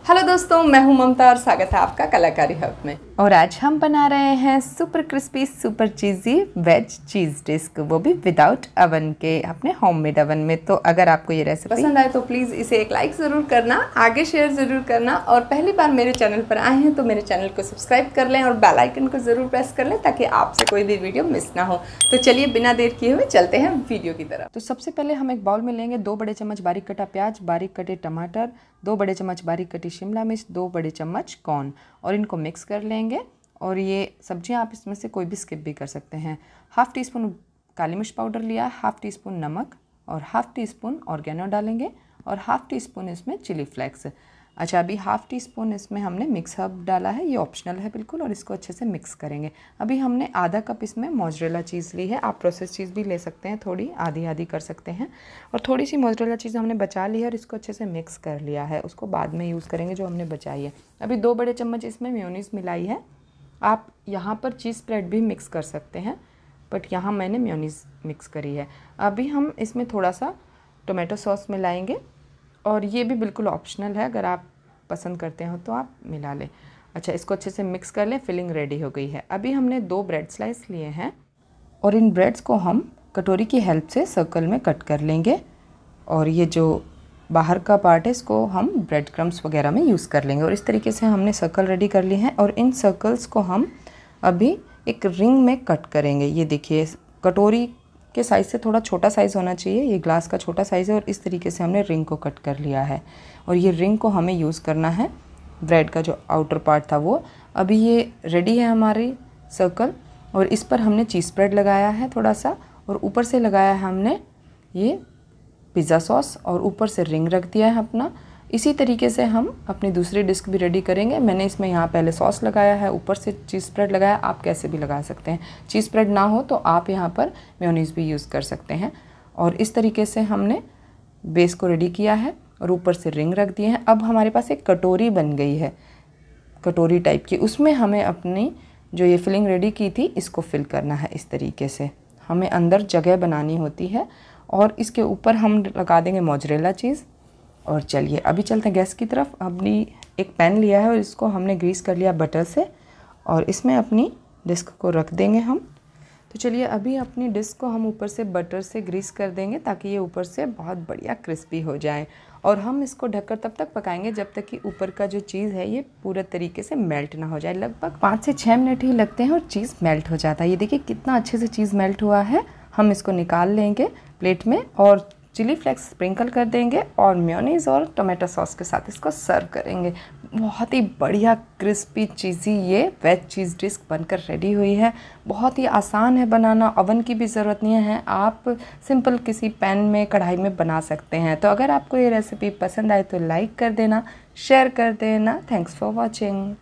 Hello दोस्तों, मैं हूं ममता और स्वागत है आपका कलाकारी हब में। और आज हम बना रहे हैं सुपर क्रिस्पी सुपर चीज़ी वेज चीज़ डिस्क, वो भी विदाउट अवन के, अपने होममेड अवन में। तो अगर आपको ये रेसिपी पसंद आए तो प्लीज़ इसे एक लाइक ज़रूर करना, आगे शेयर ज़रूर करना, और पहली बार मेरे चैनल पर आए हैं तो मेरे चैनल को सब्सक्राइब कर लें और बेल आइकन को ज़रूर प्रेस कर लें ताकि आपसे कोई भी वीडियो मिस ना हो। तो चलिए बिना देर किए हुए चलते हैं वीडियो की तरफ। तो सबसे पहले हम एक बाउल में लेंगे 2 बड़े चम्मच बारीक कटा प्याज, बारीक कटे टमाटर, 2 बड़े चम्मच बारीक कटी शिमला मिर्च, 2 बड़े चम्मच कॉर्न, और इनको मिक्स कर लेंगे। और ये सब्जियां आप इसमें से कोई भी स्किप भी कर सकते हैं। हाफ़ टी स्पून काली मिर्च पाउडर लिया, हाफ़ टी स्पून नमक और हाफ़ टी स्पून ऑर्गेनो डालेंगे, और हाफ़ टी स्पून इसमें चिली फ्लेक्स। अच्छा, अभी हाफ़ टी स्पून इसमें हमने मिक्स हर्ब डाला है, ये ऑप्शनल है बिल्कुल, और इसको अच्छे से मिक्स करेंगे। अभी हमने आधा कप इसमें मोज़रेला चीज़ ली है, आप प्रोसेस चीज़ भी ले सकते हैं, थोड़ी आधी आधी कर सकते हैं। और थोड़ी सी मोज़रेला चीज़ हमने बचा ली है और इसको अच्छे से मिक्स कर लिया है, उसको बाद में यूज़ करेंगे जो हमने बचाई है। अभी 2 बड़े चम्मच इसमें मेयोनीज़ मिलाई है, आप यहाँ पर चीज़ स्प्रेड भी मिक्स कर सकते हैं, बट यहाँ मैंने मेयोनीज़ मिक्स करी है। अभी हम इसमें थोड़ा सा टोमेटो सॉस मिलाएंगे, और ये भी बिल्कुल ऑप्शनल है, अगर आप पसंद करते हो तो आप मिला लें। अच्छा, इसको अच्छे से मिक्स कर लें, फिलिंग रेडी हो गई है। अभी हमने 2 ब्रेड स्लाइस लिए हैं और इन ब्रेड्स को हम कटोरी की हेल्प से सर्कल में कट कर लेंगे, और ये जो बाहर का पार्ट है इसको हम ब्रेड क्रम्स वगैरह में यूज़ कर लेंगे। और इस तरीके से हमने सर्कल रेडी कर लिए हैं, और इन सर्कल्स को हम अभी एक रिंग में कट करेंगे। ये देखिए, कटोरी के साइज़ से थोड़ा छोटा साइज़ होना चाहिए, ये ग्लास का छोटा साइज़ है, और इस तरीके से हमने रिंग को कट कर लिया है। और ये रिंग को हमें यूज़ करना है ब्रेड का जो आउटर पार्ट था वो। अभी ये रेडी है हमारी सर्कल, और इस पर हमने चीज़ स्प्रेड लगाया है थोड़ा सा, और ऊपर से लगाया है हमने ये पिज़्ज़ा सॉस, और ऊपर से रिंग रख दिया है अपना। इसी तरीके से हम अपनी दूसरी डिस्क भी रेडी करेंगे। मैंने इसमें यहाँ पहले सॉस लगाया है, ऊपर से चीज़ स्प्रेड लगाया, आप कैसे भी लगा सकते हैं। चीज़ स्प्रेड ना हो तो आप यहाँ पर मेयोनीज़ भी यूज़ कर सकते हैं। और इस तरीके से हमने बेस को रेडी किया है और ऊपर से रिंग रख दिए हैं। अब हमारे पास एक कटोरी बन गई है, कटोरी टाइप की, उसमें हमें अपनी जो ये फिलिंग रेडी की थी इसको फिल करना है। इस तरीके से हमें अंदर जगह बनानी होती है, और इसके ऊपर हम लगा देंगे मोज़रेला चीज़। और चलिए अभी चलते हैं गैस की तरफ। अपनी एक पैन लिया है और इसको हमने ग्रीस कर लिया बटर से, और इसमें अपनी डिस्क को रख देंगे हम। तो चलिए अभी अपनी डिस्क को हम ऊपर से बटर से ग्रीस कर देंगे ताकि ये ऊपर से बहुत बढ़िया क्रिस्पी हो जाए। और हम इसको ढककर तब तक पकाएंगे जब तक कि ऊपर का जो चीज़ है ये पूरे तरीके से मेल्ट ना हो जाए। लगभग 5 से 6 मिनट ही लगते हैं और चीज़ मेल्ट हो जाता है। ये देखिए कितना अच्छे से चीज़ मेल्ट हुआ है। हम इसको निकाल लेंगे प्लेट में, और चिली फ्लेक्स स्प्रिंकल कर देंगे, और मेयोनीज़ और टोमेटो सॉस के साथ इसको सर्व करेंगे। बहुत ही बढ़िया क्रिस्पी चीज़ी ये वेज चीज़ डिस्क बनकर रेडी हुई है। बहुत ही आसान है बनाना, ओवन की भी ज़रूरत नहीं है, आप सिंपल किसी पैन में कढ़ाई में बना सकते हैं। तो अगर आपको ये रेसिपी पसंद आए तो लाइक कर देना, शेयर कर देना। Thanks for watching.